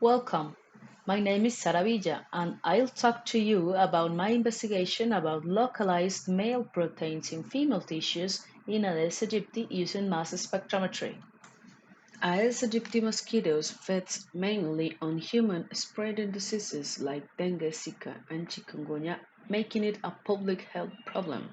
Welcome. My name is Sara Villa, and I'll talk to you about my investigation about localized male proteins in female tissues in Aedes aegypti using mass spectrometry. Aedes aegypti mosquitoes feed mainly on human-spreading diseases like dengue, Zika, and chikungunya, making it a public health problem.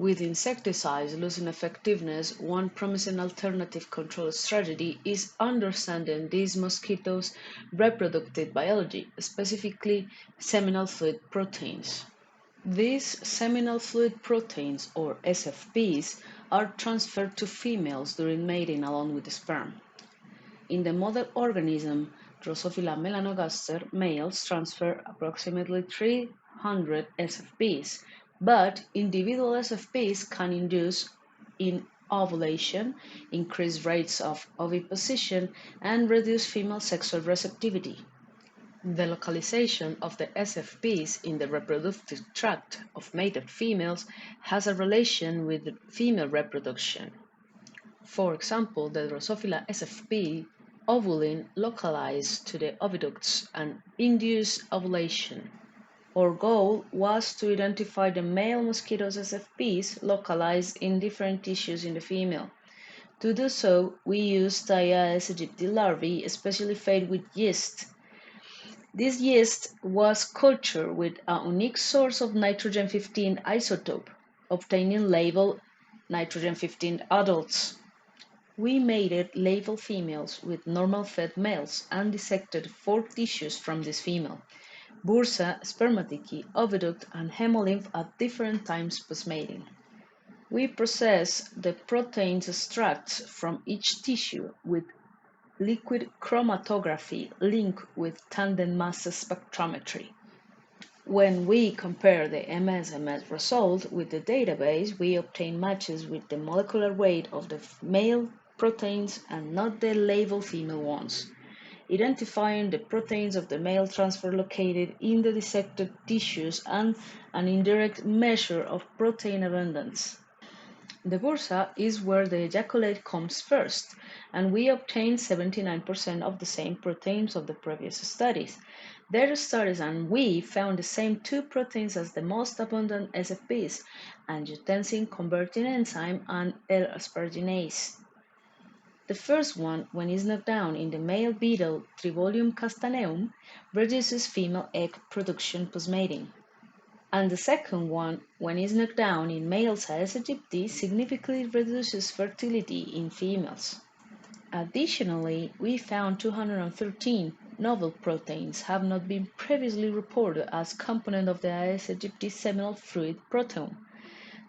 With insecticides losing effectiveness, one promising alternative control strategy is understanding these mosquitoes' reproductive biology, specifically seminal fluid proteins. These seminal fluid proteins, or SFPs, are transferred to females during mating along with the sperm. In the model organism Drosophila melanogaster, males transfer approximately 300 SFPs, but individual SFPs can induce in ovulation, increase rates of oviposition, and reduce female sexual receptivity. The localization of the SFPs in the reproductive tract of mated females has a relation with female reproduction. For example, the Drosophila sfp ovulin localized to the oviducts and induce ovulation. Our goal was to identify the male mosquitoes SFPs localized in different tissues in the female. To do so, we used Aedes aegypti larvae, especially fed with yeast. This yeast was cultured with a unique source of nitrogen-15 isotope, obtaining labeled nitrogen-15 adults. We mated labeled females with normal-fed males and dissected 4 tissues from this female: bursa, spermatheca, oviduct, and hemolymph at different times post-mating. We processed the protein extracts from each tissue with liquid chromatography linked with tandem mass spectrometry. When we compare the MS-MS result with the database, we obtain matches with the molecular weight of the male proteins and not the labeled female ones, identifying the proteins of the male transfer located in the dissected tissues and an indirect measure of protein abundance. The bursa is where the ejaculate comes first, and we obtained 79% of the same proteins of the previous studies. Their studies and we found the same 2 proteins as the most abundant SFPs, angiotensin converting enzyme and L-asparaginase. The first one, when is knocked down in the male beetle Tribolium castaneum, reduces female egg production postmating. And the second one, when is knocked down in males Aedes aegypti, significantly reduces fertility in females. Additionally, we found 213 novel proteins have not been previously reported as component of the Aedes aegypti seminal fluid proteome.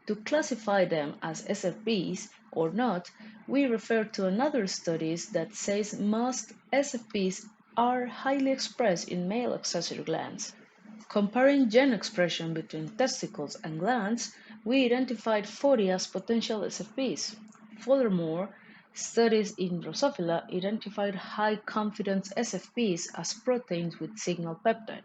To classify them as SFPs or not, we refer to another studies that says most SFPs are highly expressed in male accessory glands. Comparing gene expression between testicles and glands, we identified 40 as potential SFPs. Furthermore, studies in Drosophila identified high-confidence SFPs as proteins with signal peptide,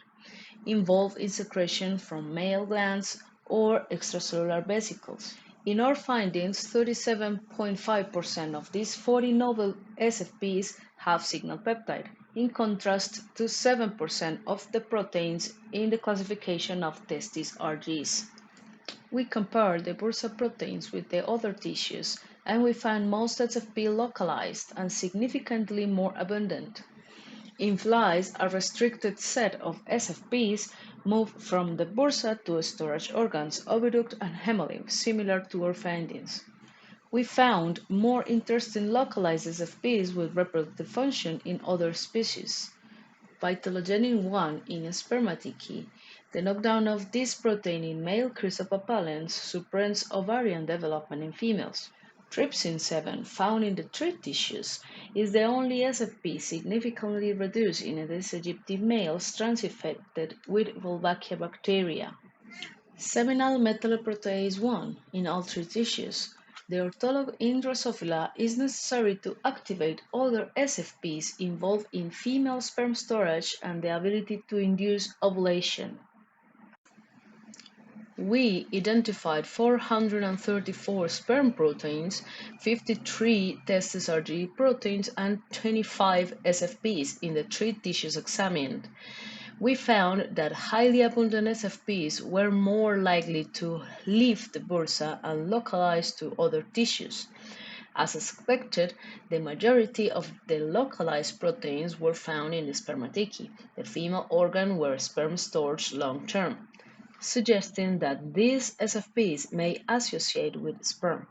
involved in secretion from male glands or extracellular vesicles. In our findings, 37.5% of these 40 novel SFPs have signal peptide, in contrast to 7% of the proteins in the classification of testis RGs. We compared the bursa proteins with the other tissues, and we found most SFP localized and significantly more abundant. In flies, a restricted set of SFPs moved from the bursa to storage organs, oviduct, and hemolymph, similar to our findings. We found more interesting localized SFPs with reproductive function in other species. Phytogenin 1 in spermatheca, the knockdown of this protein in male chrysopapallans suppresses ovarian development in females. Trypsin 7, found in the tree tissues, is the only SFP significantly reduced in Aedes aegypti males transinfected with Wolbachia bacteria. Seminal metalloproteinase 1 in all tree tissues. The ortholog in Drosophila is necessary to activate other SFPs involved in female sperm storage and the ability to induce ovulation. We identified 434 sperm proteins, 53 testis RGE proteins, and 25 SFPs in the 3 tissues examined. We found that highly abundant SFPs were more likely to leave the bursa and localize to other tissues. As expected, the majority of the localized proteins were found in the spermatici, the female organ where sperm stores long term, suggesting that these SFPs may associate with sperm.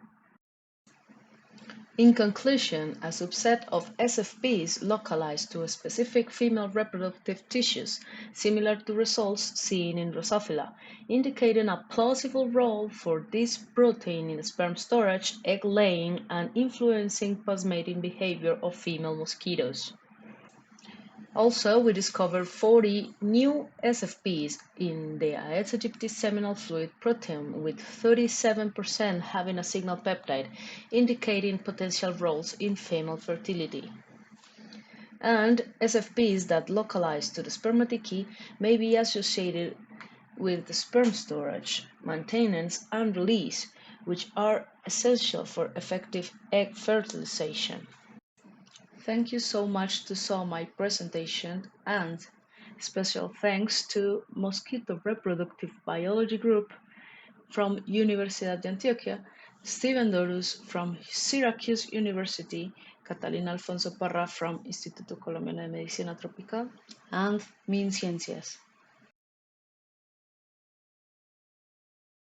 In conclusion, a subset of SFPs localized to specific female reproductive tissues, similar to results seen in Drosophila, indicating a plausible role for this protein in sperm storage, egg laying, and influencing postmating behavior of female mosquitoes. Also, we discovered 40 new SFPs in the Aedes aegypti seminal fluid proteome, with 37% having a signal peptide, indicating potential roles in female fertility. And SFPs that localize to the spermatici may be associated with the sperm storage, maintenance, and release, which are essential for effective egg fertilization. Thank you so much to saw my presentation, and special thanks to Mosquito Reproductive Biology Group from Universidad de Antioquia, Steven Dorus from Syracuse University, Catalina Alfonso Parra from Instituto Colombiano de Medicina Tropical, and MinCiencias.